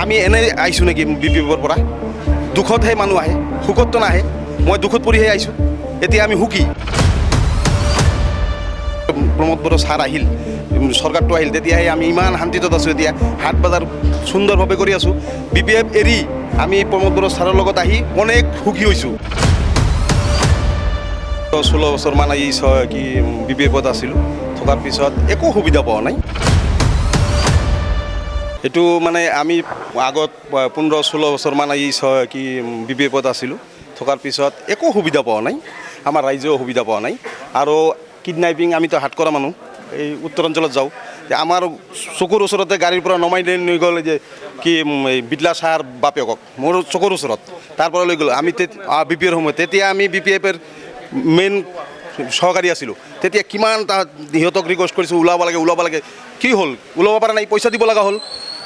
আমি এনে আইছোঁ নেকি বিপিএফৰ পৰা দুখতহে মানুহ আহে সুখততো নাহে মই দুখত পৰিহে আইছোঁ এতিয়া আমি সুখী প্ৰমোদ বড়ো ছাৰ আহিল চৰকাৰটো আহিল তেতিয়াহে আমি ইমান শান্তিত আছোঁ এতিয়া হাট বজাৰ সুন্দৰভাৱে কৰি আছোঁ বিপিএফ এৰি আমি প্ৰমোদ বড়ো ছাৰৰ লগত আহি অনেক সুখী হৈছোঁ 16 বছৰমান এই কি বিপিএফত আছিলোঁ থকাৰ পিছত একো সুবিধা পোৱা নাই এইটো মানে আমি আগত 15-16 বছৰমান এই কি বিপিএফত আছিলোঁ থকাৰ পিছত একো সুবিধা পোৱা নাই আমাৰ ৰাইজেও সুবিধা পোৱা নাই আৰু কিডনেপিং আমিতো হাত কৰা মানুহ এই উত্তৰাঞ্চলত যাওঁ যে আমাৰ চকুৰ ওচৰতে গাড়ীৰ পৰা নমাই লৈ গ'ল যে কি বিটলা ছাৰ বাপেকক মোৰ চকুৰ ওচৰত তাৰ পৰা লৈ গ'ল আমি বিপিএফৰ সময়ত তেতিয়া আমি বিপিএফৰ মেইন সহকাৰী আছিলোঁ তেতিয়া কিমান সিহঁতক ৰিকুৱেষ্ট কৰিছোঁ ওলাব লাগে কি হ'ল ওলাব পৰা নাই পইচা দিব লগা হ'ল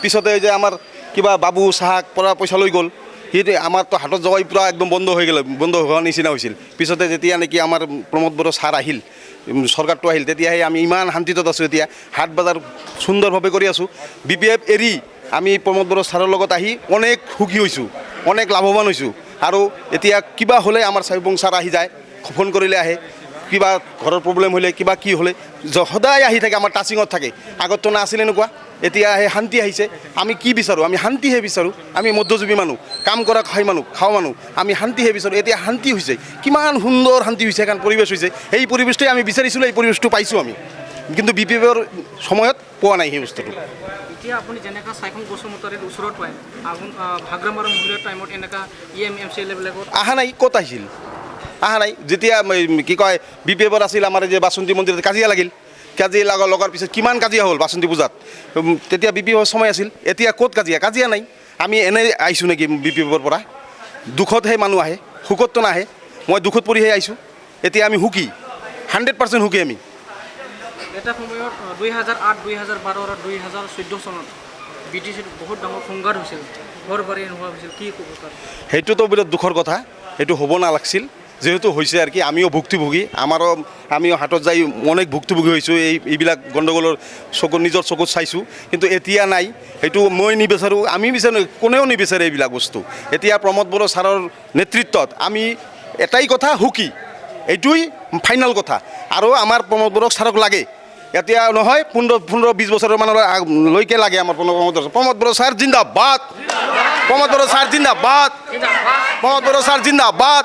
পিছতে যে আমাৰ কিবা বাবু চাহাক পৰা পইচা লৈ গ'ল সেইটো আমাৰতো হাতত যোৱাই পূৰা একদম বন্ধ হৈ গ'ল বন্ধ হোৱাৰ নিচিনা হৈছিল পিছতে যেতিয়া নেকি আমাৰ প্ৰমোদ বড়ো ছাৰ আহিল চৰকাৰটো আহিল তেতিয়াহে আমি ইমান শান্তিত আছোঁ এতিয়া হাট বজাৰ সুন্দৰভাৱে কৰি আছোঁ বিপিএফ এৰি আমি প্ৰমোদ বড়ো ছাৰৰ লগত আহি অনেক সুখী হৈছোঁ অনেক লাভৱান হৈছোঁ আৰু এতিয়া কিবা হ'লে আমাৰ চাইবং ছাৰ আহি যায় ফোন কৰিলে আহে কিবা ঘৰৰ প্ৰব্লেম হ'লে কিবা কি হ'লে সদায় আহি থাকে আমাৰ টাচিঙত থাকে আগততো নাছিলে এনেকুৱা এতিয়া সেই শান্তি আহিছে আমি কি বিচাৰোঁ আমি শান্তিহে বিচাৰোঁ আমি মধ্যজীৱী মানুহ কাম কৰা খাওঁ মানুহ আমি শান্তিহে বিচাৰোঁ এতিয়া শান্তি হৈছে কিমান সুন্দৰ শান্তি হৈছে কাৰণ পৰিৱেশ হৈছে সেই পৰিৱেশটোৱে আমি বিচাৰিছিলোঁ এই পৰিৱেশটো পাইছোঁ আমি কিন্তু বিপিএফৰ সময়ত পোৱা নাই সেই বস্তুটো এতিয়া আপুনি যেনেকৈ চাইখন বসুমতাৰীৰ ওচৰত পায় ভাগ্ৰাম আৰু মহিলাৰ টাইমত এনেকুৱা এমচিএলএবিলাকত অহা নাই ক'ত আহিছিল অহা নাই যেতিয়া কি কয় বিপিএফৰ আছিল আমাৰ যে বাচন্তি মন্দিৰত কাজিয়া লগাৰ পিছত কিমান কাজিয়া হ'ল বাচন্তি পূজাত তেতিয়া বিপিএফৰ সময় আছিল এতিয়া ক'ত কাজিয়া নাই আমি এনে আইছোঁ নেকি বিপিএফৰ পৰা দুখতহে মানুহ আহে সুখততো নাহে মই দুখত পৰিহে আইছোঁ এতিয়া আমি সুখী 100% সুখী আমি এটা সময়ত 2008 2012 আৰু 2014 চনত BTCত বহুত ডাঙৰ সংঘাত হৈছিল ঘৰ বাৰী নোহোৱা হৈছিল কি ক'ব তাৰ সেইটোতো বিৰাট দুখৰ কথা এইটো হ'ব নালাগিছিল যেহেতু হৈছে আৰু কি আমিও আমিও হাতত যাই অনেক ভুক্তভোগী হৈছোঁ এইবিলাক গণ্ডগোলৰ নিজৰ চকুত চাইছোঁ কিন্তু এতিয়া নাই সেইটো মই নিবিচাৰোঁ আমি বিচাৰোঁ কোনেও নিবিচাৰে এইবিলাক বস্তু এতিয়া প্ৰমোদ বড়ো ছাৰৰ নেতৃত্বত আমি এটাই কথা সুখী এইটোৱেই ফাইনেল কথা আৰু আমাৰ প্ৰমোদ বড়ো ছাৰক লাগে এতিয়া নহয় 15-20 বছৰৰ মানলৈকে লাগে আমাৰ প্ৰমোদ বড়ো ছাৰ জিন্দাবাদ প্ৰমোদ বড়ো ছাৰ জিন্দাবাদ